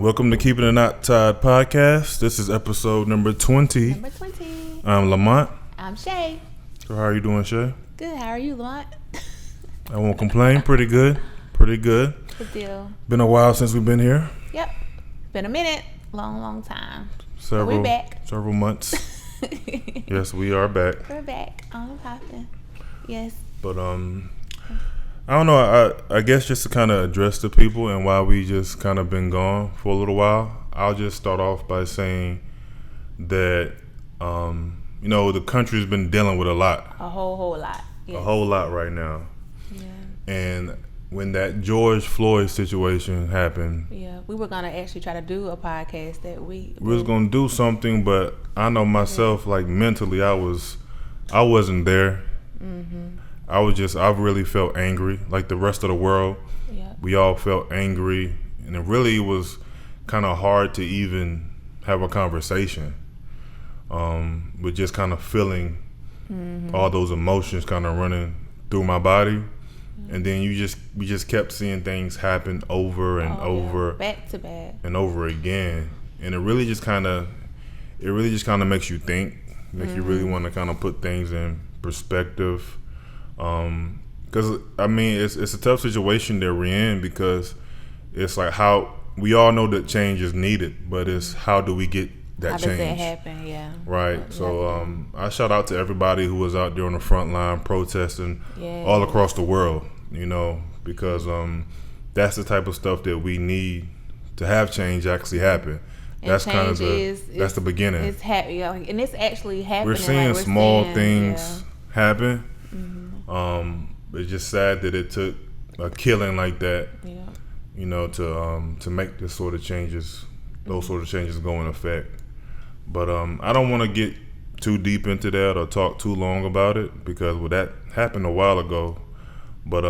Welcome to Keeping It Not Tied podcast. This is episode number 20. I'm Lamont. I'm Shay. So how are you doing, Shay? Good. How are you, Lamont? I won't complain. Pretty good. Good deal. Been a while since we've been here. Yep. Been a minute. Long time. We're back. Several months. Yes, we are back. We're back. On popping. Yes. But I don't know. I guess just to kind of address the people and why we just kind of been gone for a little while, I'll just start off by saying that, the country's been dealing with a lot. A whole lot. Yes. A whole lot right now. Yeah. And when that George Floyd situation happened, we were going to actually try to do a podcast that we was going to do something, but I know myself, like mentally, I wasn't there. Mm-hmm. I really felt angry, like the rest of the world. Yeah. We all felt angry, and it really was kind of hard to even have a conversation. With just kind of feeling all those emotions kind of running through my body, and then we just kept seeing things happen over and over, back to back, and over again, and it really just kind of makes you think, makes you really want to kind of put things in perspective. Because it's a tough situation that we're in, because it's like how we all know that change is needed, but it's how do we get that change? How does that happen? Yeah. Right. So I shout out to everybody who was out there on the front line protesting all across the world. Because that's the type of stuff that we need to have change actually happen. And that's kind of that's the beginning. It's and it's actually happening. We're seeing small things happen. Mm-hmm. It's just sad that it took a killing like that, to make this sort of changes, those sort of changes go in effect. But I don't want to get too deep into that or talk too long about it, because that happened a while ago. But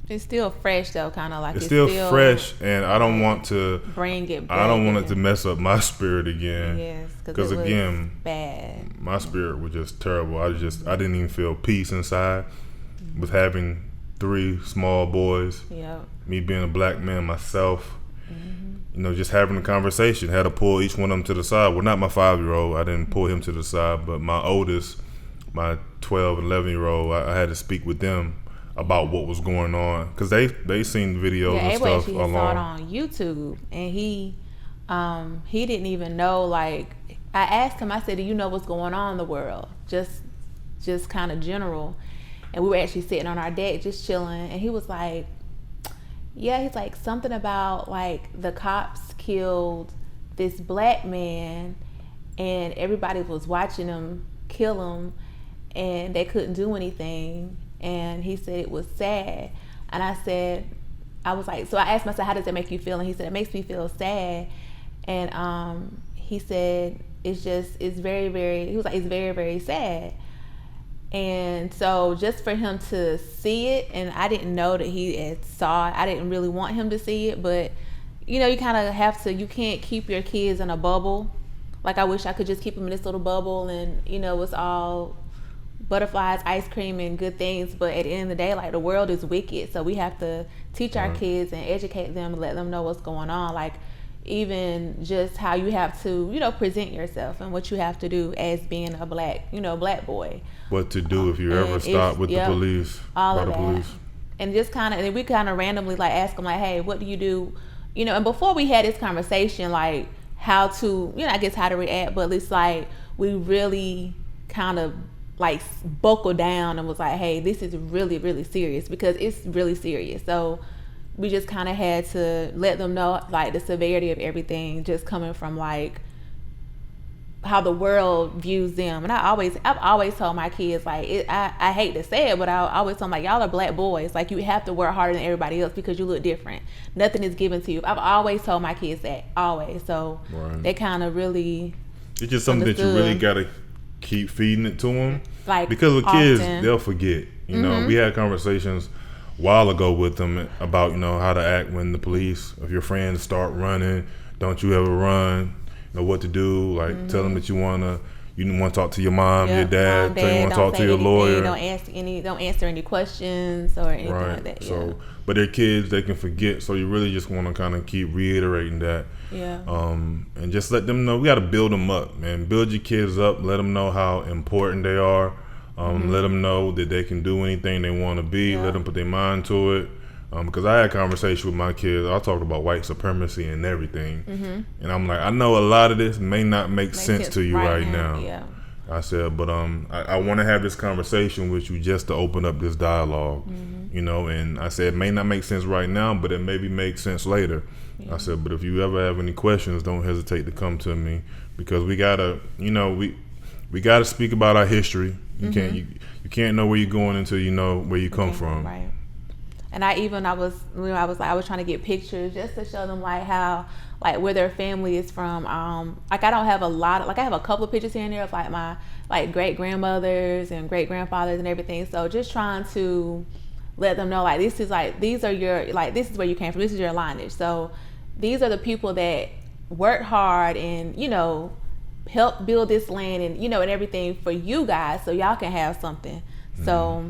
it's still fresh though, kind of like it's still fresh, and I don't want to bring it back. I don't want it to mess up my spirit again. Yes, because again, bad. My spirit was just terrible. I didn't even feel peace inside with having 3 small boys. Yeah. Me being a black man myself. Just having a conversation. Had to pull each one of them to the side. Well, not my 5-year-old. I didn't pull him to the side, but my oldest, my 12 and 11-year-old, I had to speak with them about what was going on, because they seen videos and stuff actually saw it on YouTube, and he didn't even know. Like, I asked him, I said, do you know what's going on in the world, just kind of general? And we were actually sitting on our deck just chilling, and he was like, yeah, he's like, something about like the cops killed this black man and everybody was watching him kill him and they couldn't do anything. And he said it was sad. And I was like, so I asked myself, how does that make you feel? And he said, it makes me feel sad. And he said, it's very, very, he was like, it's very, very sad. And so just for him to see it, and I didn't know that he had saw it. I didn't really want him to see it, but you kind of have to, you can't keep your kids in a bubble. Like, I wish I could just keep them in this little bubble and, it's all butterflies, ice cream, and good things. But at the end of the day, like, the world is wicked. So we have to teach our kids and educate them and let them know what's going on. Like, even just how you have to, present yourself and what you have to do as being a black boy. What to do if you ever stop with the police. All of that. Police. And just kind of, and we kind of randomly like ask them like, hey, what do you do? And before we had this conversation, like how to, I guess how to react, but it's like we really kind of like buckled down and was like, hey, this is really, really serious, because it's really serious. So we just kind of had to let them know like the severity of everything, just coming from like how the world views them. And I've always told my kids, like, I hate to say it, but I always tell them, like, y'all are black boys. Like, you have to work harder than everybody else because you look different. Nothing is given to you. I've always told my kids that, always. So they kind of really it's just something that you really got to keep feeding it to them. Like, because with kids, they'll forget. We had conversations a while ago with them about, how to act when the police, if your friends start running, don't you ever run. Know what to do, like tell them that you You want to talk to your mom, your dad, tell you want to talk to your lawyer. Don't answer any questions or anything like that. Yeah. So, but they're kids, they can forget. So you really just want to kind of keep reiterating that. Yeah. And just let them know. We got to build them up, man. Build your kids up. Let them know how important they are. Let them know that they can do anything they want to be. Yeah. Let them put their mind to it. Because I had a conversation with my kids. I talked about white supremacy and everything. And I'm like, I know a lot of this may not make sense to you right now. Yeah. I said, but I want to have this conversation with you just to open up this dialogue, you know. And I said, it may not make sense right now, but it maybe make sense later. I said, but if you ever have any questions, don't hesitate to come to me, because we gotta, you know, we gotta speak about our history. You can't know where you're going until you know where you come from. Right. And I was trying to get pictures just to show them like how, like where their family is from. Like I don't have a lot of, like I have a couple of pictures here and there of like my like great grandmothers and great grandfathers and everything. So just trying to let them know like this is where you came from. This is your lineage. So these are the people that worked hard and, you know, helped build this land and, you know, and everything for you guys, so y'all can have something. So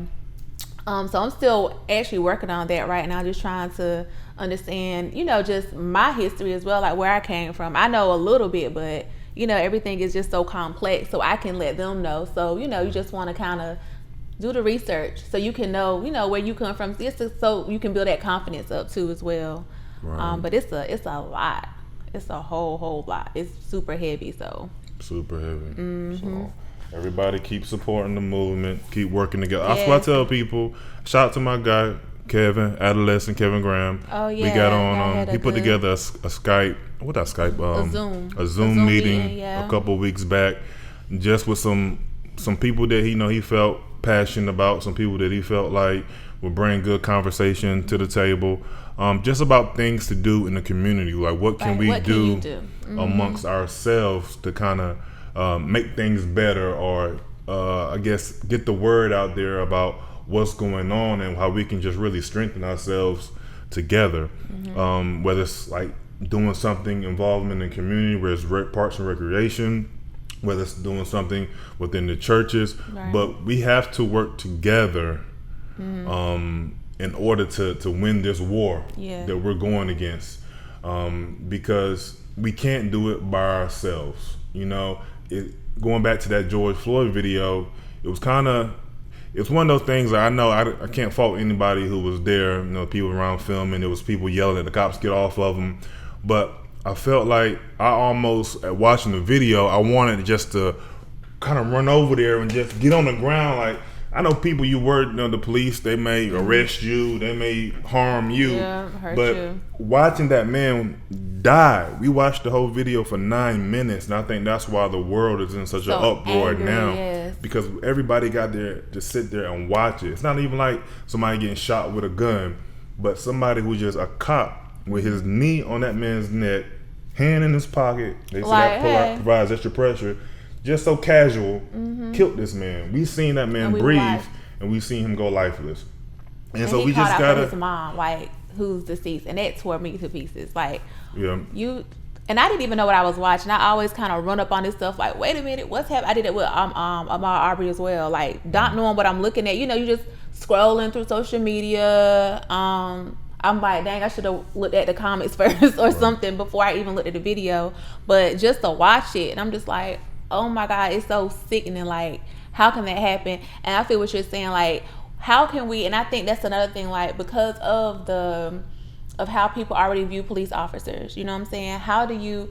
I'm still actually working on that right now, just trying to understand, you know, just my history as well, like where I came from. I know a little bit, but, you know, everything is just so complex, so I can let them know. So, you know, you just want to kind of do the research so you can know, you know, where you come from, so you can build that confidence up too as well. Right. But it's a lot. It's a whole lot. It's super heavy, so. Super heavy. So. Everybody keep supporting the movement, keep working together. That's what I tell people. Shout out to my guy, Kevin, adolescent Kevin Graham. Oh, yeah. We got on, he put together a Skype, a Zoom meeting a couple of weeks back, just with some people that he felt passionate about, some people that he felt like would bring good conversation to the table, just about things to do in the community. Like what can we do amongst ourselves to kind of make things better, or I guess get the word out there about what's going on and how we can just really strengthen ourselves together. Whether it's like doing something involvement in the community, whether it's parks and recreation, whether it's doing something within the churches, but we have to work together in order to win this war that we're going against, because we can't do it by ourselves, you know. Going back to that George Floyd video, it's one of those things that I know I can't fault anybody who was there. You know, people around filming, there was people yelling at the cops, get off of them. But I felt like I almost, at watching the video, I wanted just to kind of run over there and just get on the ground. Like, I know people, the police, they may arrest you, they may harm you, but watching that man die, we watched the whole video for 9 minutes, and I think that's why the world is in such an uproar now, because everybody got there to sit there and watch it. It's not even like somebody getting shot with a gun, but somebody who's just a cop with his knee on that man's neck, hand in his pocket, they say that provides extra pressure, just so casual, killed this man. We seen that man breathe, and we seen him go lifeless. And so we just gotta. His mom, like, who's deceased, and that tore me to pieces. Like, and I didn't even know what I was watching. I always kind of run up on this stuff, like, wait a minute, what's happening? I did it with Ahmaud Arbery as well, like, not knowing what I'm looking at. You know, you just scrolling through social media. I'm like, dang, I should have looked at the comments first or something before I even looked at the video. But just to watch it, and I'm just like, oh my God, it's so sickening. Like, how can that happen? And I feel what you're saying, like, how can we, and I think that's another thing, like, because of how people already view police officers, you know what I'm saying?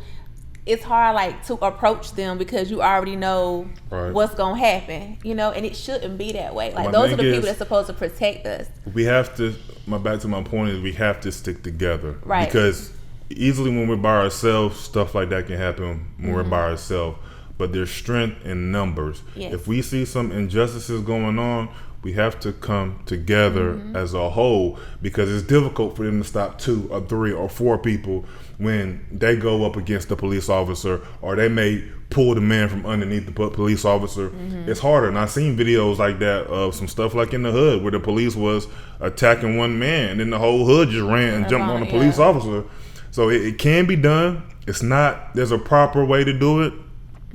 It's hard, like, to approach them because you already know what's going to happen, you know, and it shouldn't be that way. Like, those are the people that's supposed to protect us. We have to, back to my point is, we have to stick together. Right. Because easily when we're by ourselves, stuff like that can happen when we're by ourselves. But there's strength in numbers. Yes. If we see some injustices going on, we have to come together as a whole, because it's difficult for them to stop 2 or 3 or 4 people when they go up against the police officer, or they may pull the man from underneath the police officer. It's harder. And I've seen videos like that of some stuff like in the hood where the police was attacking one man and then the whole hood just ran and jumped on the police officer. So it can be done. It's not, there's a proper way to do it.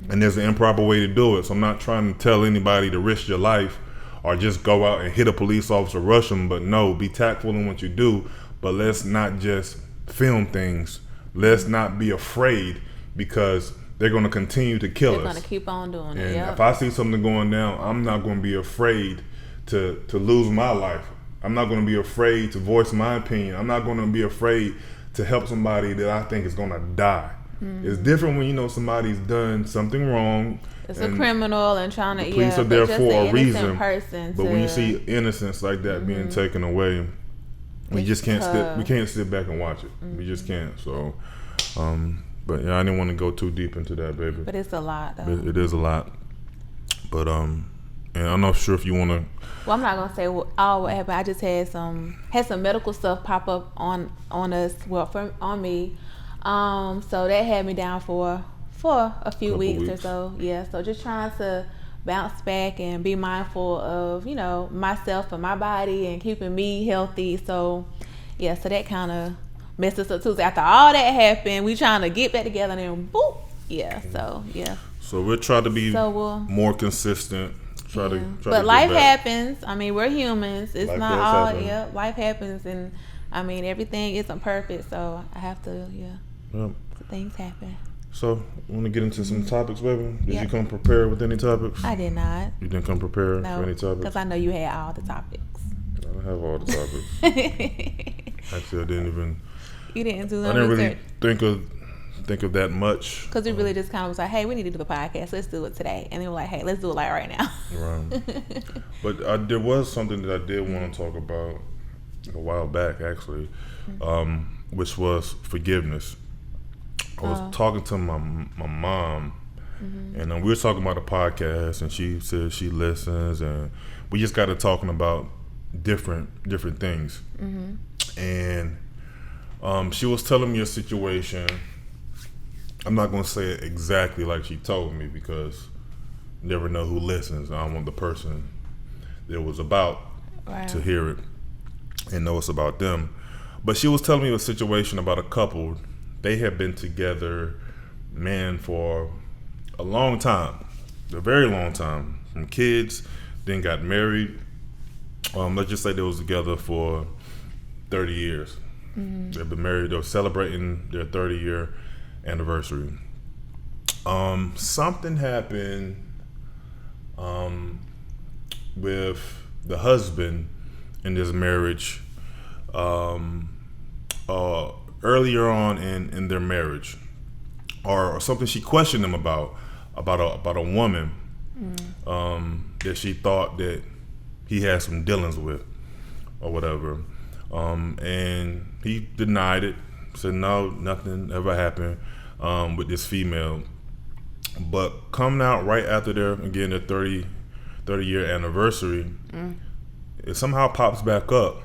And there's an improper way to do it. So I'm not trying to tell anybody to risk your life or just go out and hit a police officer, rush them. But no, be tactful in what you do. But let's not just film things. Let's not be afraid, because they're going to continue to kill us. They're going to keep on doing it. And if I see something going down, I'm not going to be afraid to lose my life. I'm not going to be afraid to voice my opinion. I'm not going to be afraid to help somebody that I think is going to die. It's different when you know somebody's done something wrong. It's a criminal and trying to, the police are there for a reason. But when you see innocence like that being taken away, we just can't we can't sit back and watch it. We just can't. So, but yeah, I didn't want to go too deep into that, baby. But it's a lot, though. It is a lot. But and I'm not sure if you want to. Well, I'm not gonna say all what happened. I just had some medical stuff pop up on us. Well, on me. So that had me down for a few weeks or so. Yeah. So just trying to bounce back and be mindful of, myself and my body and keeping me healthy. So yeah. So that kind of messed us up too. So after all that happened, we trying to get back together and then boop. Yeah. So yeah. So we'll try to be more consistent. But life happens. I mean, we're humans. It's not all. Yeah. Life happens, and I mean, everything isn't perfect. So I have to. Yeah. Yep. Things happen. So, want to get into some topics, baby? Did you come prepared with any topics? I did not. You didn't come prepared for any topics? Because I know you had all the topics. I don't have all the topics. Actually, I didn't even. You didn't do that. I didn't really think of that much. Because we really just kind of was like, hey, we need to do the podcast. Let's do it today. And they were like, hey, let's do it like right now. Right. But there was something that I did want to talk about a while back, actually, which was forgiveness. I was talking to my mom, and we were talking about a podcast, and she said she listens, and we just got to talking about different things. And she was telling me a situation. I'm not going to say it exactly like she told me, because you never know who listens. I don't want the person that it was about to hear it and know it's about them. But she was telling me a situation about a couple. They had been together, man, for a long time, a very long time. From kids, then got married. Let's just say they was together for 30 years. They've been married. They were celebrating their 30-year anniversary. Something happened with the husband in this marriage earlier on in their marriage, or something she questioned him about a woman that she thought that he had some dealings with or whatever, and he denied it, said no, nothing ever happened with this female. But coming out right after their 30-year anniversary, it somehow pops back up,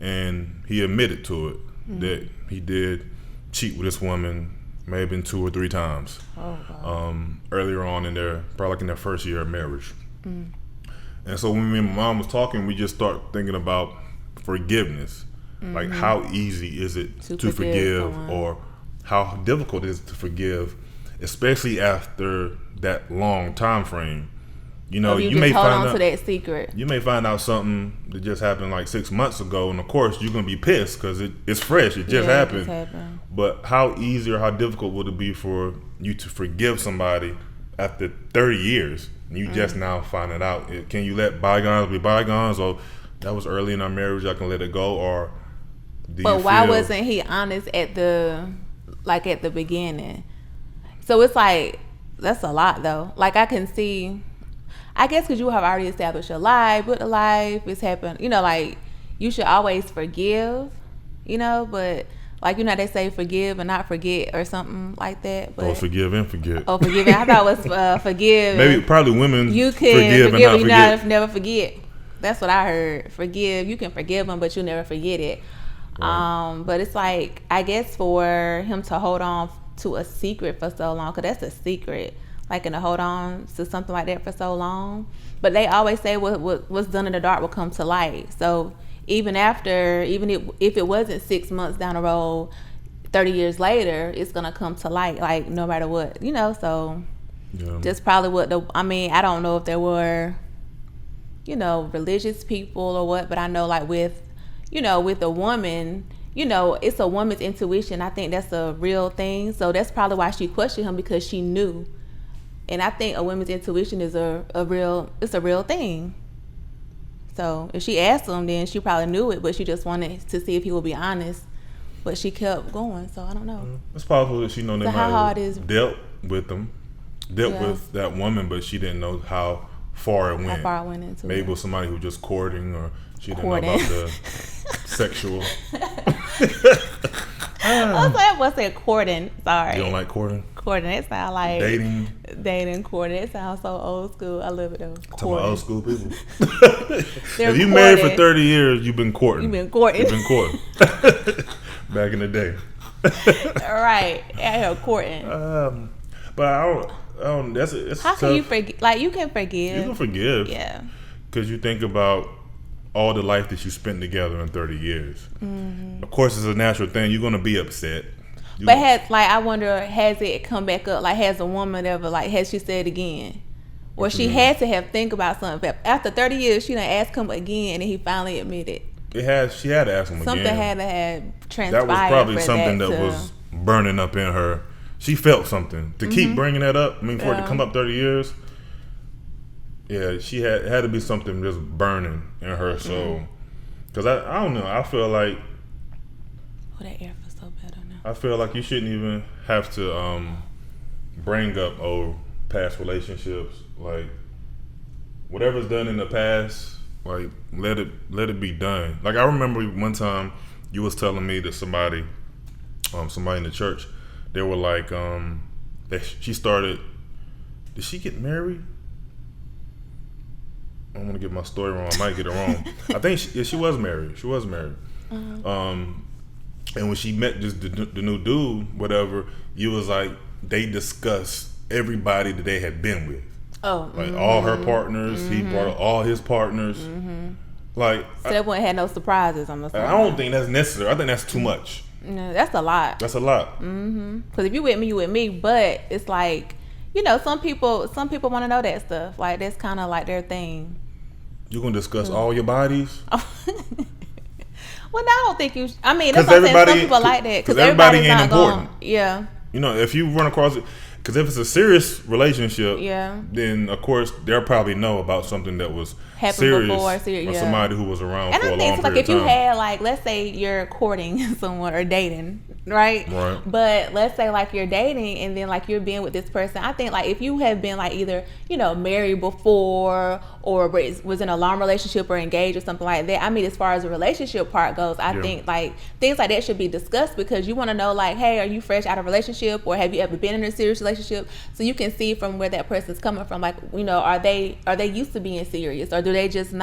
and he admitted to it that he did cheat with this woman, may have been 2 or 3 times. Earlier on in their first year of marriage. And so when me and my mom was talking, we just start thinking about forgiveness. Like, how easy is it to forgive someone, or how difficult it is to forgive, especially after that long time frame. You may hold on to that secret. You may find out something that just happened like 6 months ago, and of course you're gonna be pissed because it's fresh. It just happened. But how easy or how difficult would it be for you to forgive somebody after 30 years? And you just now finding out. Can you let bygones be bygones? Or that was early in our marriage, I can let it go? Or but why wasn't he honest at the beginning? So it's like, that's a lot though. Like, I can see, I guess because you have already established your life, but the life is happening, like, you should always forgive, but like, they say forgive and not forget or something like that. But, forgive and forget. Oh, forgive. I thought it was forgive. Maybe probably women you can forgive and not forget. Never forget. That's what I heard. Forgive. You can forgive them, but you never forget it. Right. But it's like, I guess for him to hold on to a secret for so long, because that's a secret, like, and to hold on to something like that for so long. But they always say what's done in the dark will come to light. So even if it wasn't 6 months down the road, 30 years later, it's gonna come to light, like, no matter what, so. Yeah. Just probably what I don't know if there were, religious people or what, but I know like with a woman, it's a woman's intuition. I think that's a real thing. So that's probably why she questioned him, because she knew. And I think a woman's intuition is a real thing. So if she asked him, then she probably knew it, but she just wanted to see if he would be honest. But she kept going, so I don't know. It's possible that she know they so might have dealt with that woman, but she didn't know how far it went. How far it went into Maybe it was somebody who just courting, or she didn't know about the sexual. I was saying courting. Sorry. You don't like courting? Courting. It sounds like dating, courting. It sounds so old school. I love it though. Talking about old school people. If you married for 30 years, you've been courting. You've been courting. Back in the day. Right. Out here courting. But I don't. It's how tough. can you forgive? Like, you can forgive. You can forgive. Yeah. Because you think about all the life that you spent together in 30 years. Mm-hmm. Of course, it's a natural thing. You're gonna be upset. I wonder, has it come back up? Like, has a woman ever, like, has she said again? Or she had to have think about something. After 30 years, she done asked him again, and he finally admitted. She had to ask him something again. Something had to have transpired. That was probably something that was burning up in her. She felt something. To keep bringing that up, for it to come up 30 years, she had to be something just burning in her soul. Because I don't know, I feel like... Oh, that air feels so better now. I feel like you shouldn't even have to bring up past relationships. Like, whatever's done in the past, like, let it be done. Like, I remember one time you was telling me that somebody in the church, they were like, she started... Did she get married? I don't want to get my story wrong. I might get it wrong. I think she was married. She was married. And when she met just the new dude, whatever, you was like, they discussed everybody that they had been with. Oh. Like, all her partners. He brought all his partners. Like, so that one had no surprises. I don't think that's necessary. I think that's too much. No, that's a lot. That's a lot. Because if you with me, you with me. But it's like, some people want to know that stuff. Like, that's kind of like their thing. You gonna discuss all your bodies? Well, no, I don't think you. That's what I'm saying. Some people like that because everybody ain't important. If you run across it, because if it's a serious relationship, then of course they'll probably know about something that was happened before, or somebody who was around for a long period of time. Like, if you had, like, let's say you're courting someone or dating, right? But let's say, like, you're dating and then, like, you're being with this person. I think, like, if you have been, like, either married before or was in a long relationship or engaged or something like that. As far as the relationship part goes, I think, like, things like that should be discussed, because you want to know, like, hey, are you fresh out of a relationship, or have you ever been in a serious relationship? So you can see from where that person's coming from. Like, are they used to being serious, or do they just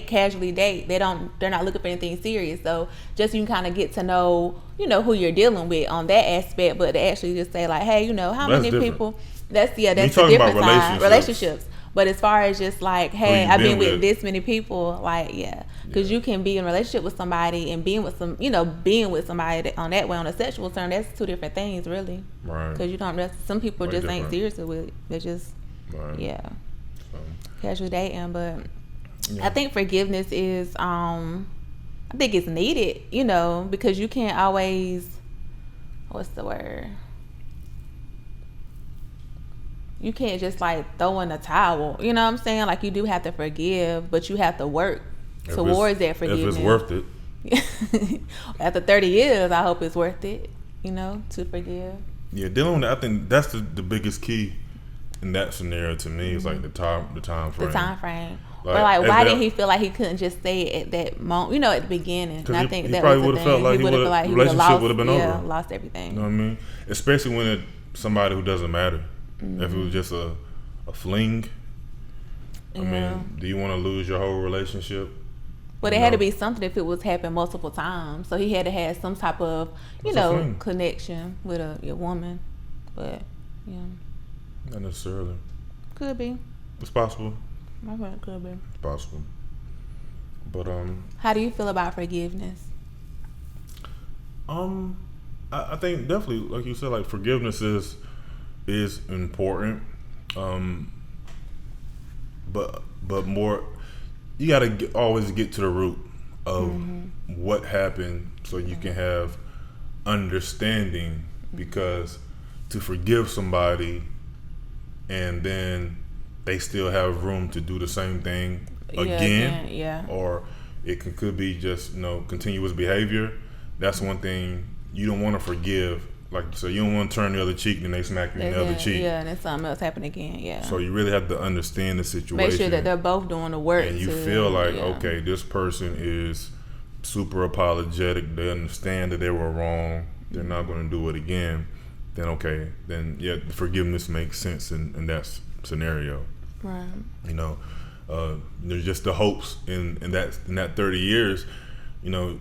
casually date? They're not looking for anything serious. So just you can kind of get to know, who you're dealing with on that aspect. But to actually just say, like, hey, how many people? That's the different side. Relationships. But as far as just like, hey, I've been with this many people, like, because you can be in a relationship with somebody and being with somebody on that way, on a sexual term, that's two different things, really. Right. Because some people just ain't serious with it. They're just, casual dating. But I think forgiveness is, I think it's needed, because you can't always, what's the word? You can't just, like, throw in a towel. You know what I'm saying? Like, you do have to forgive, but you have to work towards that forgiveness. If it's worth it. After 30 years, I hope it's worth it, to forgive. Yeah, dealing with that, I think that's the biggest key in that scenario to me, is like the time frame. The time frame. Like, why didn't he feel like he couldn't just stay at that moment, at the beginning? And I think that was the thing. Felt like he would have felt like relationship would have been over. Lost everything. You know what I mean? Especially when it's somebody who doesn't matter. If it was just a fling, do you want to lose your whole relationship? But it had to be something if it was happening multiple times. So he had to have some type of, connection with a woman. But, not necessarily. Could be. It's possible. I think it could be. It's possible. But how do you feel about forgiveness? I think definitely, like you said, like, forgiveness is is important, but more, you gotta always get to the root of what happened, so you can have understanding. Because to forgive somebody and then they still have room to do the same thing again, or it could be just continuous behavior. That's one thing you don't want to forgive. Like, so you don't want to turn the other cheek, then they smack you in the other cheek. Yeah, and then something else happen again. Yeah. So you really have to understand the situation. Make sure that they're both doing the work. And you feel like, okay, this person is super apologetic. They understand that they were wrong. They're not going to do it again. Then okay, then forgiveness makes sense in that scenario. Right. There's just the hopes in that 30 years.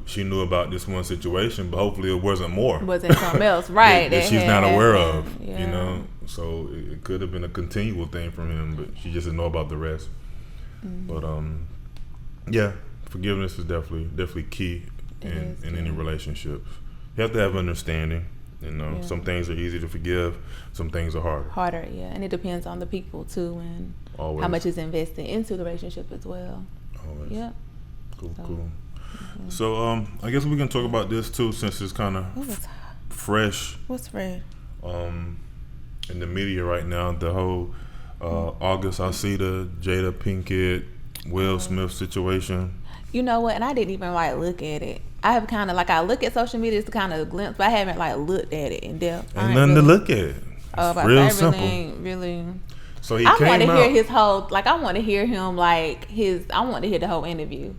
She knew about this one situation, but hopefully it wasn't more. Wasn't something else, right? that she's not aware of. So it could have been a continual thing from him, but she just didn't know about the rest. But forgiveness is definitely key in any relationships. You have to have understanding. Some things are easy to forgive, some things are harder. And it depends on the people too, and always. How much is invested into the relationship as well. Always. Yeah. Cool. So I guess we can talk about this too, since it's kind of fresh. What's fresh? In the media right now, the whole August Alsina, Jada Pinkett, Will Smith situation. You know what? And I didn't even look at it. I have kind of I look at social media to kind of glimpse, but I haven't looked at it in depth. Ain't nothing to look at. It's real simple. Really. So he I came want to out. hear his whole. I want to hear him I want to hear the whole interview.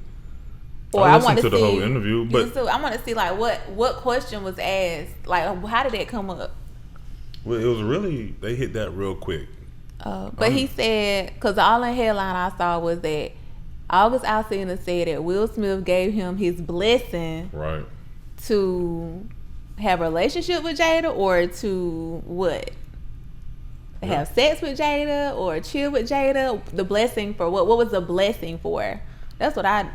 Or I want to see the whole interview, but I want to see what question was asked. How did that come up? Well, it was really, they hit that real quick. But he said, because the all-in headline I saw was that August Alsina said that Will Smith gave him his blessing, right, to have a relationship with Jada, or to what? Have sex with Jada or chill with Jada? The blessing for what? What was the blessing for? That's what I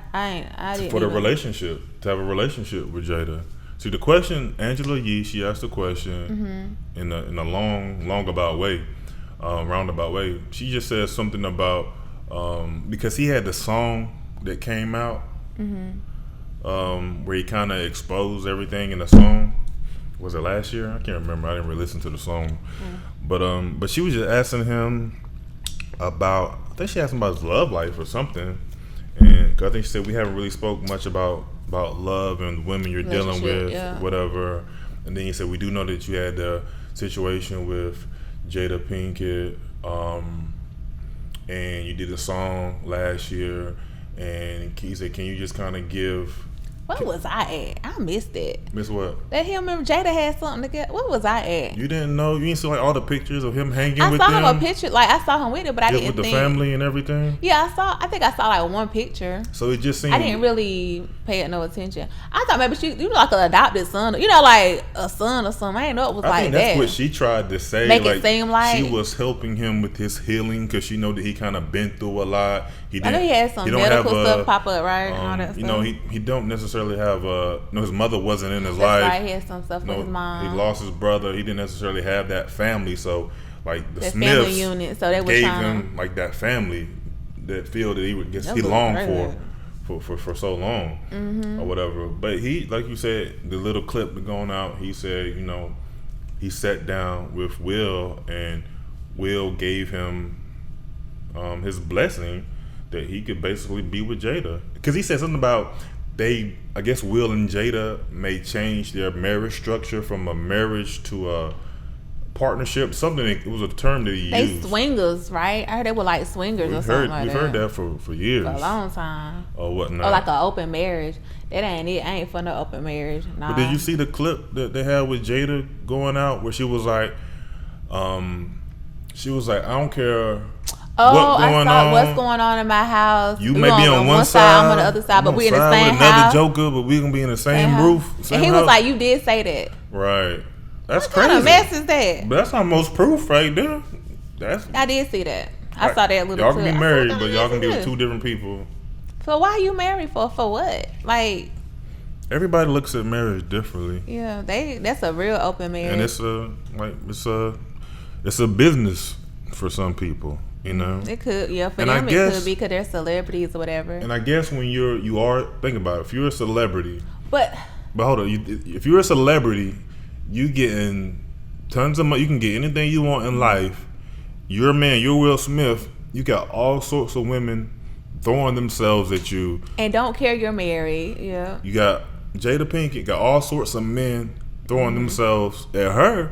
didn't. For the relationship, to have a relationship with Jada. See, the question, Angela Yee, she asked the question in a roundabout way. She just said something about because he had the song that came out where he kind of exposed everything in the song. Was it last year? I can't remember. I didn't really listen to the song, but she was just asking him about. I think she asked him about his love life or something, and 'cause I think she said we haven't really spoke much about love and the women you're dealing with, whatever. And then he said we do know that you had the situation with Jada Pinkett, and you did a song last year, and he said, can you just kind of give... What was I at? I missed it. Miss what? That him and Jada had something together. What was I at? You didn't know? You didn't see all the pictures of him hanging with them? I saw him a picture. I saw him with it, but I didn't think... With the family and everything? Yeah, I think I saw one picture. So it just seemed... I didn't really pay no attention. I thought maybe you like an adopted son. Like a son or something. I didn't know it was like that. I think that's what she tried to say. Make it seem like... She was helping him with his healing because she know that he kind of been through a lot. I know he had some medical stuff pop up, right? And all that stuff. He don't necessarily have his mother wasn't in his life. Right, he had some stuff with his mom. He lost his brother. He didn't necessarily have that family. So, the Smiths family unit. So they were gave him that family, that feel that he longed for so long, or whatever. But he, like you said, the little clip going out, he said, he sat down with Will, and Will gave him his blessing that he could basically be with Jada. Because he said something about I guess Will and Jada may change their marriage structure from a marriage to a partnership. Something, it was a term that he used. They swingers, right? I heard they were like swingers or something like that. We've heard that for years. For a long time. Or whatnot. Or like an open marriage. That ain't it. I ain't for no open marriage. Nah. But did you see the clip that they had with Jada going out where she was like, I don't care... I saw what's going on in my house. You may be on one side, I'm on the other side, but we in the same with house. Another joker, but we gonna be in the same roof. And he was like, "You did say that." Right. That's what crazy. What kind of mess is that? But that's almost proof right there. I did see that. I saw that little. Y'all can be married, but y'all can be with two different people. So why are you married for? For what? Everybody looks at marriage differently. Yeah, that's a real open marriage. And it's a business for some people, you know. It could, yeah, for them it could be because they're celebrities or whatever. And I guess when you are, think about it, if you're a celebrity, but hold on, if you're a celebrity, you getting tons of money, you can get anything you want in life. You're a man, you're Will Smith, you got all sorts of women throwing themselves at you. And don't care you're married, yeah. You got Jada Pinkett, got all sorts of men throwing themselves at her.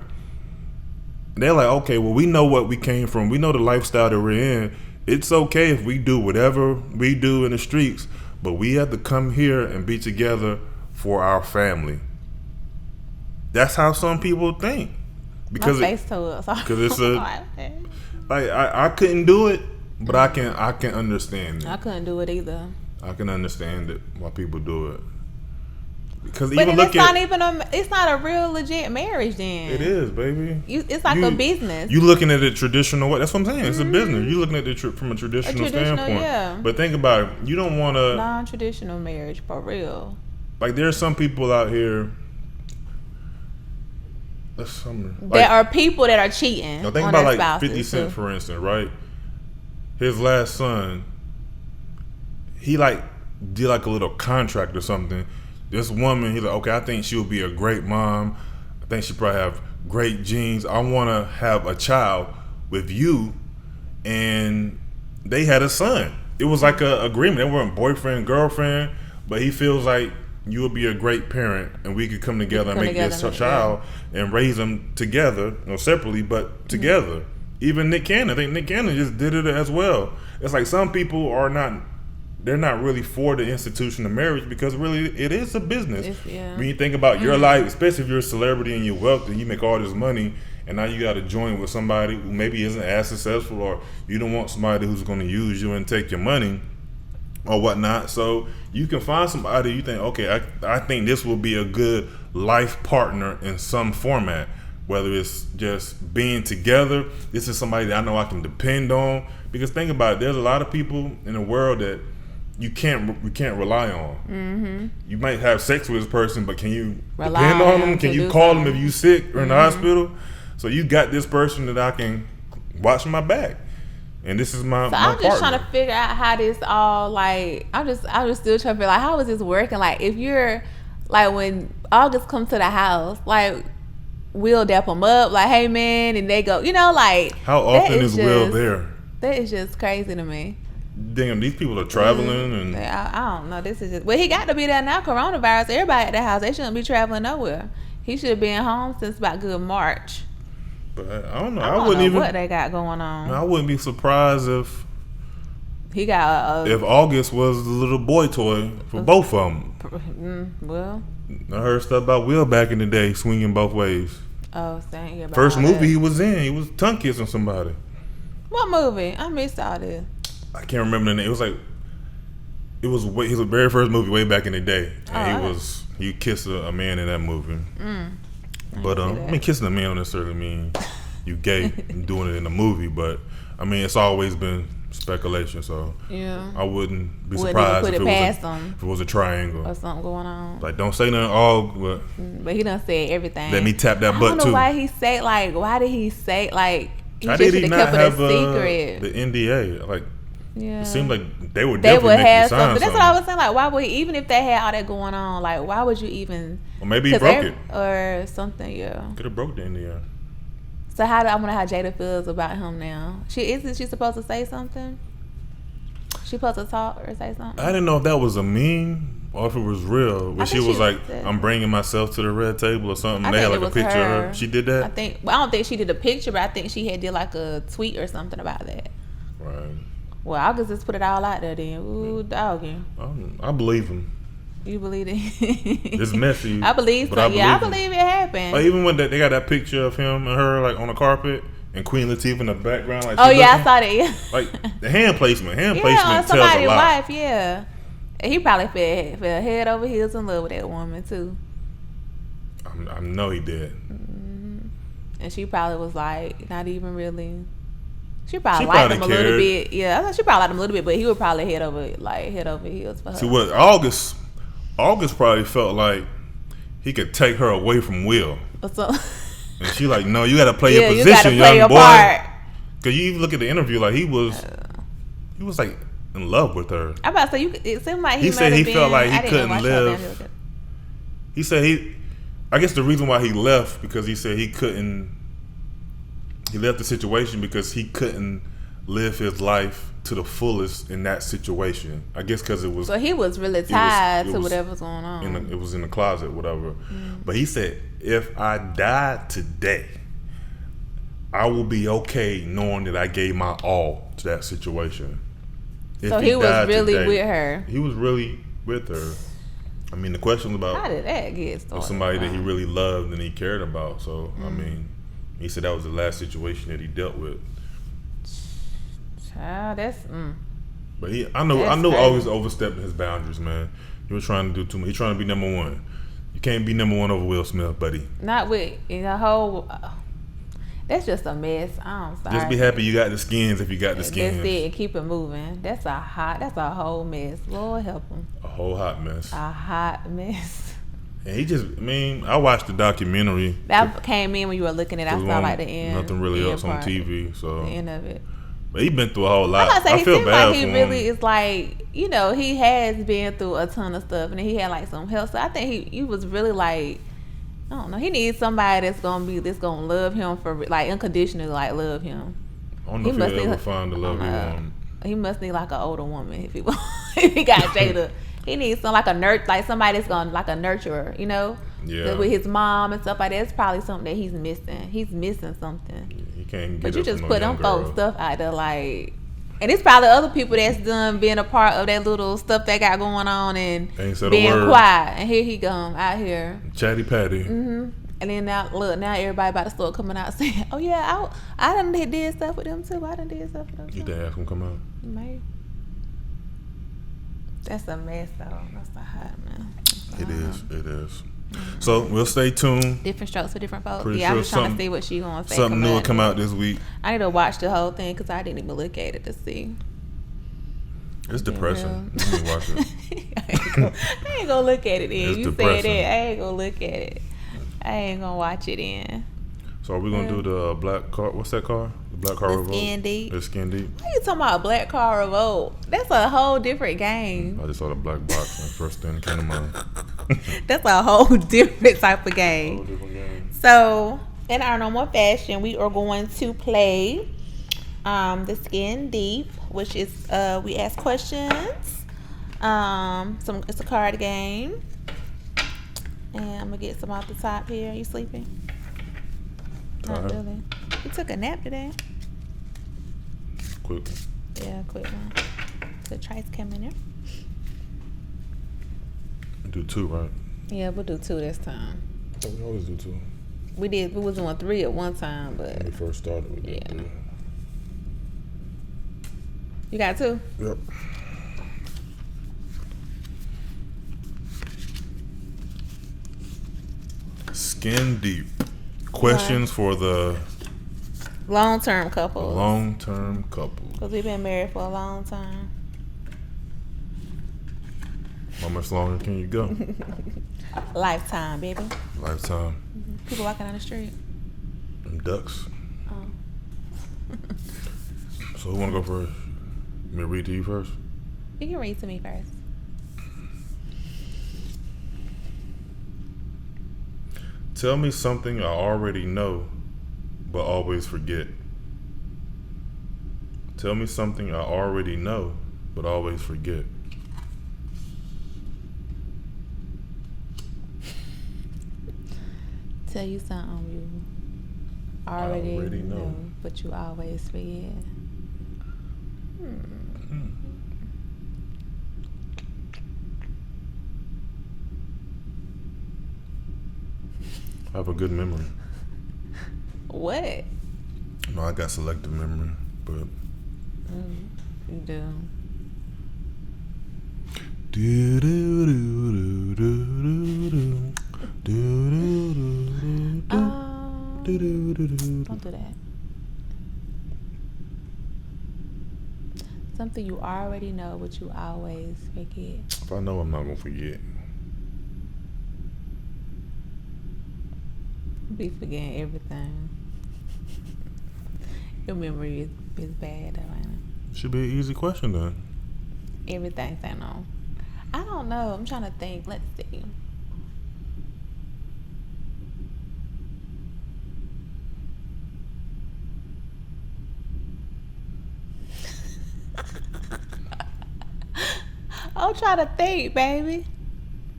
They're like, okay, well, we know what we came from. We know the lifestyle that we're in. It's okay if we do whatever we do in the streets, but we have to come here and be together for our family. That's how some people think. Because it's a like I couldn't do it, but I can understand it. I couldn't do it either. I can understand it why people do it. Because but even it's not a real legit marriage then. It is, baby. It's like a business. You looking at it traditional way. That's what I'm saying. It's a business. You looking at it from a traditional standpoint. Yeah. But think about it. You don't want to non-traditional marriage for real. Like there's some people out here. There are people that are cheating. Think about like 50 Cent, for instance, right? His last son, he like did like a little contract or something. This woman, he's like, okay, I think she would be a great mom. I think she probably have great genes. I want to have a child with you. And they had a son. It was like a agreement. They weren't boyfriend, girlfriend, but he feels like you would be a great parent and we could come together and make this child and raise them together, separately, but together. Even Nick Cannon, I think Nick Cannon just did it as well. It's like some people they're not really for the institution of marriage because really it is a business. When you think about your life, especially if you're a celebrity and you're wealthy and you make all this money and now you got to join with somebody who maybe isn't as successful, or you don't want somebody who's going to use you and take your money or whatnot. So you can find somebody you think, okay, I think this will be a good life partner in some format, whether it's just being together. This is somebody that I know I can depend on. Because think about it, there's a lot of people in the world that you can't rely on. Mm-hmm. You might have sex with this person, but can you depend on them? Can you call them if you sick or in the hospital? So you got this person that I can watch my back, and this is my. So I'm just trying to figure out how this all like. I'm just still trying to figure like how is this working? Like if you're like when August comes to the house, like Will dap them up, like hey man, and they go, like how often is Will there? That is just crazy to me. Damn, these people are traveling and I don't know. This is just he got to be there now. Coronavirus, everybody at the house. They shouldn't be traveling nowhere. He should have been home since about good March. But I don't know. I wouldn't know what they got going on. I wouldn't be surprised if he got if August was the little boy toy for both of them. Well, I heard stuff about Will back in the day swinging both ways. Oh, thank you. First movie he was in, he was tongue kissing somebody. What movie? I missed all this. I can't remember the name. It was his very first movie way back in the day, and he kissed a man in that movie. But kissing a man don't necessarily mean you gay doing it in a movie. But I mean, it's always been speculation. So I wouldn't be surprised if it was a triangle or something going on. Like don't say nothing. But he done said everything. Let me tap that butt too. I don't know why he say why did he say he how just did he not kept have it a secret? The NDA like. Yeah. It seemed like they would definitely make you sign something. That's what I was saying. Like, why would even if they had all that going on, like, why would you even? Well, maybe he broke it or something. Yeah. Could have broke the NDA. So I wonder how Jada feels about him now. Isn't she supposed to say something? She supposed to talk or say something? I didn't know if that was a meme or if it was real. But she was like, "I'm bringing myself to the red table" or something. They had like a picture of her. She did that. I don't think she did a picture, but I think she did like a tweet or something about that. Right. Well, August just put it all out there then. Ooh, doggy. I believe him. You believe it? It's messy. I believe so. I believe it happened. Like, even when they got that picture of him and her like on the carpet and Queen Latifah in the background. Like, I saw that. Yeah. Like the hand placement. Hand on placement tells somebody's a lot. wife. Yeah. And he probably fell head over heels in love with that woman too. I know he did. Mm-hmm. And she probably was like not even really. She probably liked him a little bit. Yeah, she probably liked him a little bit, but he would probably head over heels for her. See what August probably felt like he could take her away from Will. So, And she like, no, you got to play your you position, gotta play young your boy. part. Because you even look at the interview, like he was like in love with her. I'm about to say, it seemed like he said he felt like he couldn't live. He said I guess the reason why he left because he said he left the situation because he couldn't live his life to the fullest in that situation. I guess because it was. So he was really tied to whatever's going on. It was in the closet, whatever. But he said, if I died today, I will be okay knowing that I gave my all to that situation. So he was really with her. He was really with her. I mean, the question was about how did that get started? Somebody that he really loved and he cared about. So I mean, he said that was the last situation that he dealt with. Child, that's. But I know August overstepping his boundaries, man. He was trying to do too much. He trying to be number one. You can't be number one over Will Smith, buddy. Not with the whole. That's just a mess. I'm sorry. Just be happy you got the skins if you got the skins. That's it. And keep it moving. That's a whole mess. Lord help him. A whole hot mess. A hot mess. And I watched the documentary. That came in when you were looking at it. I saw like the end. Nothing really else on TV. So the end of it. But he been through a whole lot. I feel bad like he really is like, he has been through a ton of stuff, and then he had like some health. So I think he was really like, I don't know. He needs somebody that's gonna love him for like unconditionally, like love him. I don't know if he'll ever find the love he wants. He must need like an older woman if he got Jada. He needs like somebody that's gonna like a nurturer, Yeah. With his mom and stuff like that. It's probably something that he's missing. He's missing something. Yeah, he can't get. But you just put them folks stuff out there like. And it's probably other people that's done being a part of that little stuff they got going on and being quiet. And here he come out here. Chatty Patty. Mm-hmm. And then now everybody about to start coming out saying, oh yeah, I done did stuff with them too. I done did stuff with them too. You think ask him come out? Maybe. That's a mess though. That's a hot man. It is. So we'll stay tuned. Different strokes for different folks. Pretty I'm just trying to see what she gonna say. Something new will come out this week. I need to watch the whole thing because I didn't even look at it to see. It's depressing. You need to watch it. I ain't gonna look at it then. You depressing. said that. I ain't gonna look at it. I ain't gonna watch it in. So are we gonna do the black car? What's that car? The black car revolt. Skin deep. The skin deep. Why are you talking about a black car revolt? That's a whole different game. I just saw the black box and first thing that came to mind. That's a whole different type of game. So in our normal fashion, we are going to play the skin deep, which is we ask questions. It's a card game. And I'm gonna get some off the top here. Are you sleeping? Not really. You took a nap today. Quick. Yeah, quick one. The trice came in there. Do 2, right? Yeah, we'll do 2 this time. Oh, we always do 2. We was doing 3 at one time, but when we first started, we did 3. You got 2? Yep. Skin deep. Questions for the long-term couples. Long-term couple. Because we've been married for a long time. How much longer can you go? Lifetime, baby. Lifetime. Mm-hmm. People walking down the street. Them ducks. Oh. So who want to go first? Let me read to you first. You can read to me first. Tell me something I already know, but always forget. Tell me something I already know, but always forget. Tell you something you already know, but you always forget. I have a good memory. What? No, I got selective memory, but you do. Do do do do do do. Don't do that. Something you already know, but you always forget. If I know, I'm not gonna forget. be forgetting everything. Your memory is bad, though, ain't it? Should be an easy question then. Everything I know. I don't know. I'm trying to think. Let's see. I'm trying to think, baby.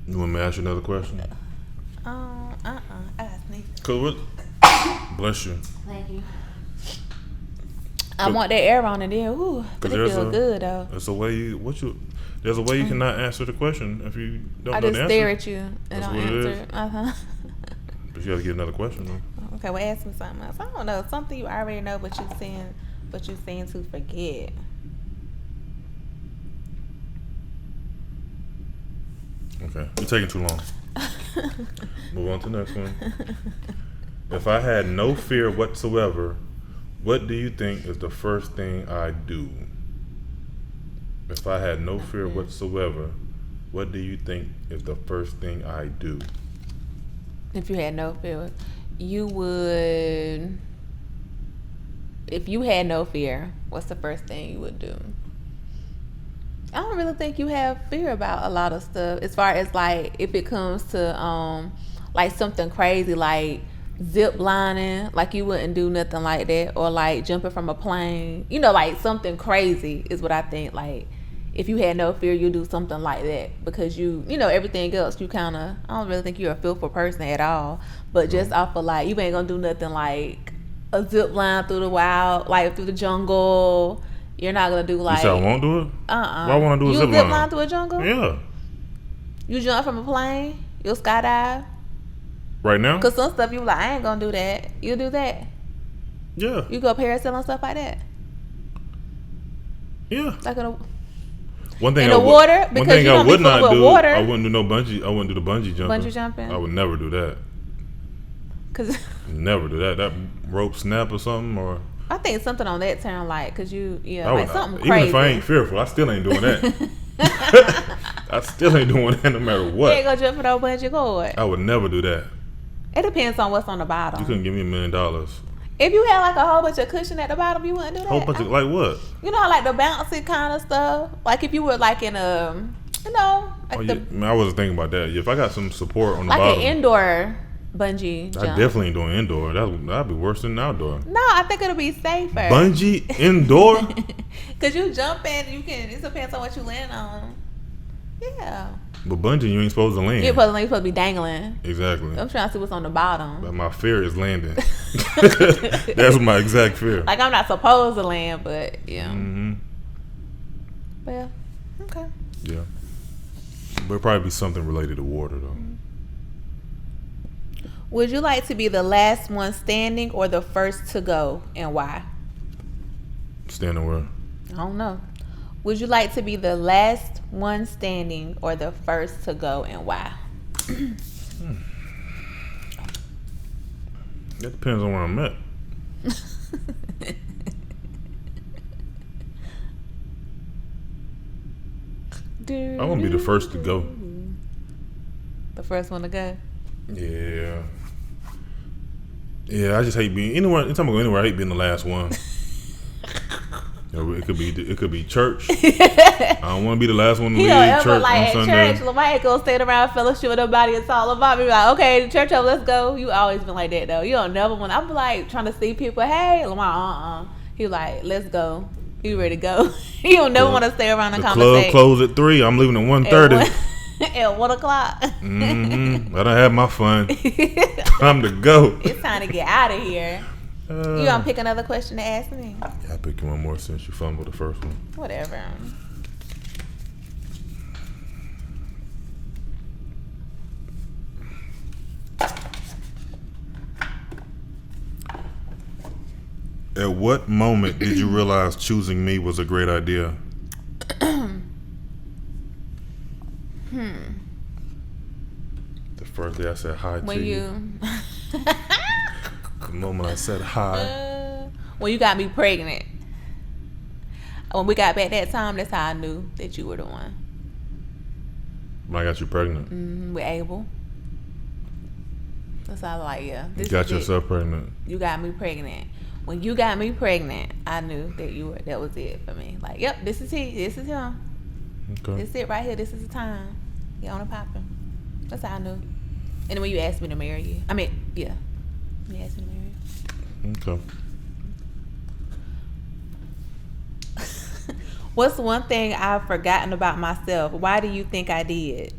You want me to ask you another question? I got sneeze. Cool. Bless you. Thank you. I want that air on it then. Ooh, but it feels good though. There's a way there's a way you cannot answer the question if you don't know the answer. I just stare at you and That's don't what it answer. is. But you gotta get another question though. Okay, well ask me something else. I don't know. Something you already know but you seem to forget. Okay. You're taking too long. Move on to the next one. If I had no fear whatsoever, what do you think is the first thing I do? If I had no fear whatsoever, what do you think is the first thing I do? If you had no fear, you would. If you had no fear, what's the first thing you would do? I don't really think you have fear about a lot of stuff. As far as like, if it comes to like something crazy, like zip lining, like you wouldn't do nothing like that, or like jumping from a plane. You know, like something crazy is what I think. Like, if you had no fear, you do something like that because you know everything else. You kind of, I don't really think you're a fearful person at all. But just off of like, you ain't gonna do nothing like a zip line through the wild, like through the jungle. You're not gonna do like. You said I won't do it? Why would I do a zip line? You zip line through a jungle? Yeah. You jump from a plane? You'll skydive? Right now? Cause some stuff you like, I ain't gonna do that. You do that? Yeah. You go parasail and stuff like that? Yeah. Like in one thing in the water? One thing I would not do. Water. I wouldn't do no bungee. I wouldn't do the bungee jumping. Bungee jumping? I would never do that. Cause never do that. That rope snap or something or. I think something on that turn like, cause like something crazy. Even if I ain't fearful, I still ain't doing that. I still ain't doing that no matter what. You ain't gonna jump for no bungee cord. I would never do that. It depends on what's on the bottom. You couldn't give me $1 million. If you had like a whole bunch of cushion at the bottom, you wouldn't do that. Whole bunch of like what? You know, like the bouncy kind of stuff. Like if you were like in a, you know, like I wasn't thinking about that. If I got some support on the like bottom, an indoor bungee jump. I definitely ain't doing indoor. That'd be worse than outdoor. No, I think it'll be safer. Bungee indoor? Cause you jump in, it depends on what you land on. Yeah. But bungee, you ain't supposed to land. You're supposed to be dangling. Exactly. I'm trying to see what's on the bottom. But my fear is landing. That's my exact fear. Like I'm not supposed to land, but yeah. Mm-hmm. Well, okay. Yeah. But it'd probably be something related to water though. Would you like to be the last one standing or the first to go, and why? Standing where? I don't know. Would you like to be the last one standing or the first to go, and why? That depends on where I'm at. I want to be the first to go. The first one to go? Yeah. Yeah, I just hate being anywhere. Anytime I go anywhere, I hate being the last one. It could be church. I don't want to be the last one to leave church like on Sunday. Church, Lamont go stand around fellowship with nobody. It's all about me. Like, okay, the church up, let's go. You always been like that though. You don't never want. I'm like trying to see people. Hey, Lamont, He like, let's go. You ready to go? You don't never want to stay around and conversate. The club closed at 3. I'm leaving at 1:30. At 1 o'clock. Mm-hmm. I done had my fun. Time to go. It's time to get out of here. You gonna pick another question to ask me? Yeah, I'll pick you one more since you fumbled the first one. Whatever. At what moment did you realize choosing me was a great idea? The first day I said hi to you. The moment I said hi. When you got me pregnant. When we got back that time, that's how I knew that you were the one. When I got you pregnant? With Abel. So I was like, yeah. You got yourself pregnant. You got me pregnant. When you got me pregnant, I knew that was it for me. Like, yep, this is him. Okay. This is it right here. This is the time. He on a popping. That's how I knew. And then when you asked me to marry you, you asked me to marry you. Okay. What's one thing I've forgotten about myself? Why do you think I did?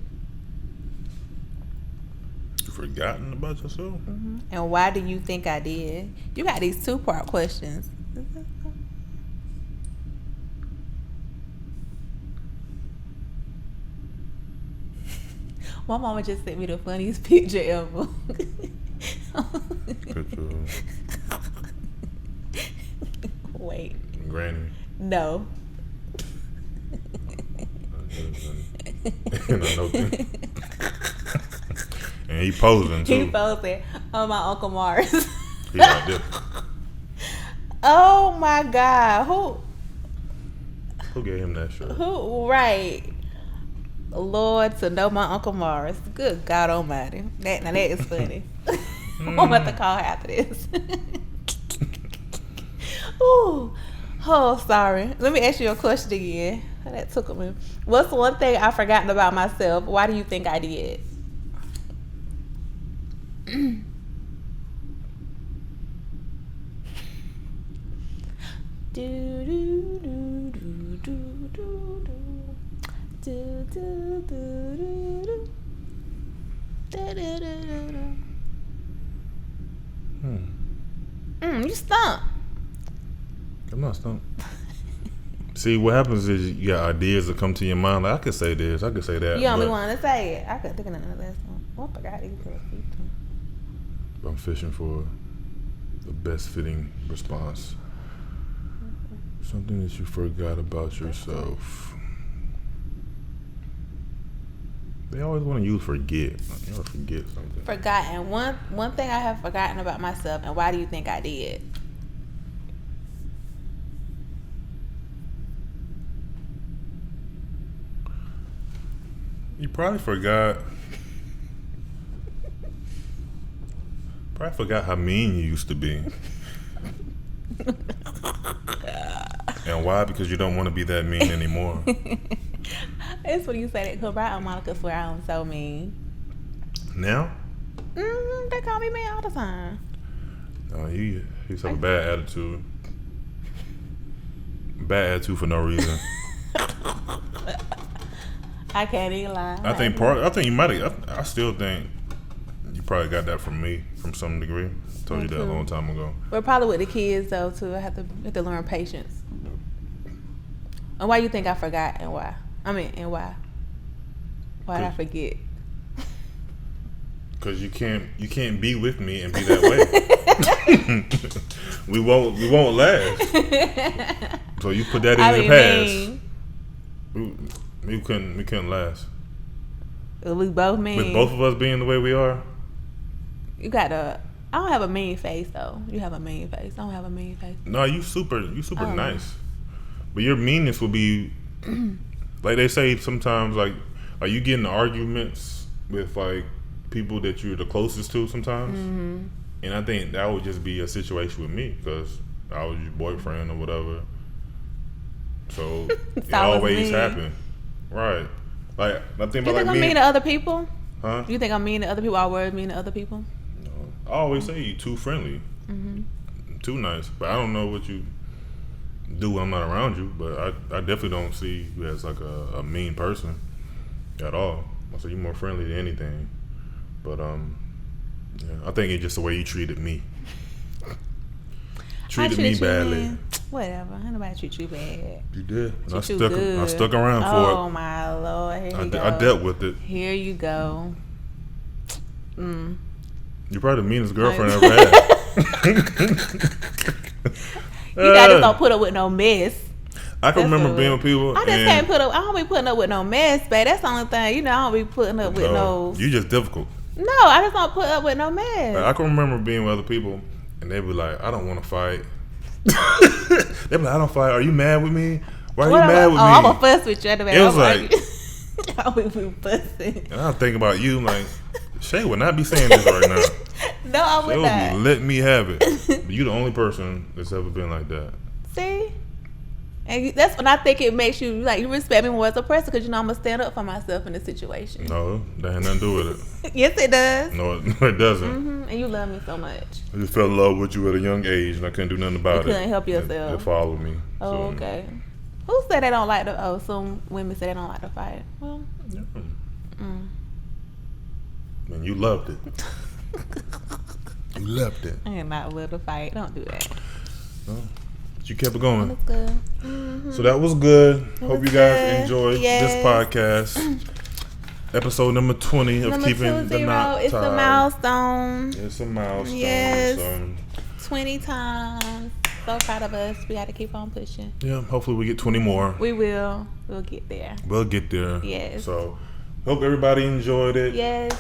You forgotten about yourself? Mm-hmm. And why do you think I did? You got these 2-part questions. My mama just sent me the funniest picture ever. Wait. Granny. No. And he posing too. He posing on my Uncle Mars. He like this. Oh my God. Who gave him that shirt? Who? Right. Lord, to know my Uncle Mars. Good God Almighty. That is funny. I'm about to call her after this. Ooh. Oh, sorry. Let me ask you a question again. That took a minute. What's one thing I've forgotten about myself? Why do you think I did? You stumped. I'm not stumped. See, what happens is you got ideas that come to your mind. Like, I could say this, I could say that. You only want to say it. I couldn't think of another last one. Oh, I forgot these girls. I'm fishing for the best fitting response. Something that you forgot about yourself. They always want to use forget. You ever forget something? Forgotten. One thing I have forgotten about myself, and why do you think I did? You probably forgot how mean you used to be. And why? Because you don't want to be that mean anymore. It's when you say that, because Brian and Monica swear I'm so mean. Now? They call me mean all the time. No, you have a bad attitude. Bad attitude for no reason. I can't even lie. I think you might have. I still think you probably got that from me, from some degree. I told you that a long time ago. But probably with the kids though too. I have to learn patience. And why you think I forgot, and why? And why? Why did I forget? Because you can't be with me and be that way. we won't last. So you put that in the past. We couldn't last. We both mean. With both of us being the way we are. I don't have a mean face though. You have a mean face. I don't have a mean face. No, you super nice. But your meanness will be like they say sometimes, like, are you getting arguments with like people that you're the closest to sometimes? Mm-hmm. And I think that would just be a situation with me because I was your boyfriend or whatever. So it always happened. Right. Like, I think about, like, I'm mean to other people? Huh? You think I'm mean to other people? Our words mean to other people? No. I always say you too friendly. Mm-hmm. Too nice. But I don't know what you do when I'm not around you. But I definitely don't see you as like a mean person at all. So you're more friendly than anything. But yeah, I think it's just the way you treated me. Treated me badly. Whatever. Ain't nobody treat you bad. You did. I stuck around for it. Oh my Lord. Here you go. I dealt with it. Here you go. You're probably the meanest girlfriend I ever had. You guys don't put up with no mess. I can remember being with people. I just can't put up. I don't be putting up with no mess, babe. That's the only thing. I don't be putting up with no. You just difficult. No, I just don't put up with no mess. I can remember being with other people, and they be like, "I don't want to fight." They be like, "I don't fight. Are you mad with me? Why are you mad with me?" I'm a fuss with you. It was like, I would be fussing. And I'm thinking about you, like, Shay would not be saying this right now. No, I would not. Let me have it. But you the only person that's ever been like that. See? And that's when I think it makes you, like, you respect me more as a person because, you know, I'm going to stand up for myself in this situation. No, that had nothing to do with it. Yes, it does. No, it doesn't. Mm-hmm. And you love me so much. I just fell in love with you at a young age, and I couldn't do nothing about it. You couldn't help yourself. It followed me. Oh, so. okay. Who said they don't like to, some women say they don't like to fight. Well, Yeah. Man, you loved it. You loved it. I am not willing to fight. Don't do that. No. But you kept it going. That's good. Mm-hmm. So that was good. Hope you guys enjoyed this podcast. Episode number 20 of number Keeping the Knot Tied. It's a milestone. It's a milestone. Yes. So. 20 times. So proud of us. We got to keep on pushing. Yeah, hopefully we get 20 more. We will. We'll get there. We'll get there. Yes. So, hope everybody enjoyed it. Yes.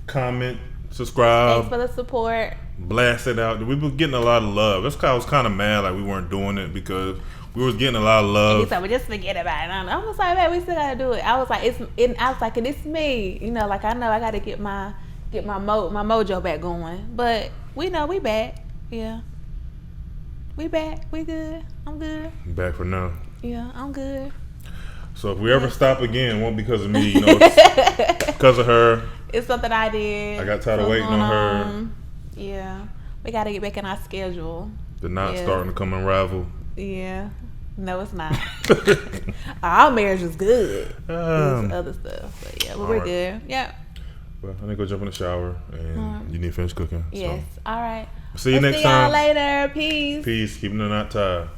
Comment, subscribe. Thanks for the support. Blast it out. We were getting a lot of love. That's why I was kind of mad like we weren't doing it because we was getting a lot of love. And he said, well, just forget about it. I was like, man, we still got to do it. I was like, and it's me. You know, like I know I got to get my mojo back going. But we know we back. Yeah. We back. We good. I'm good. Back for now. Yeah, I'm good. So if we ever stop again, it won't be because of me, you know, it's because of her. It's something I did. I got tired of waiting on her. Yeah. We got to get back in our schedule. The knot starting to come unravel. Yeah. No, it's not. Our marriage is good. There's other stuff. But yeah, we're good. Yeah. Well, I need to go jump in the shower and you need to finish cooking. Yes. So. All right. See you next time. See y'all later. Peace. Peace. Keeping the knot tied.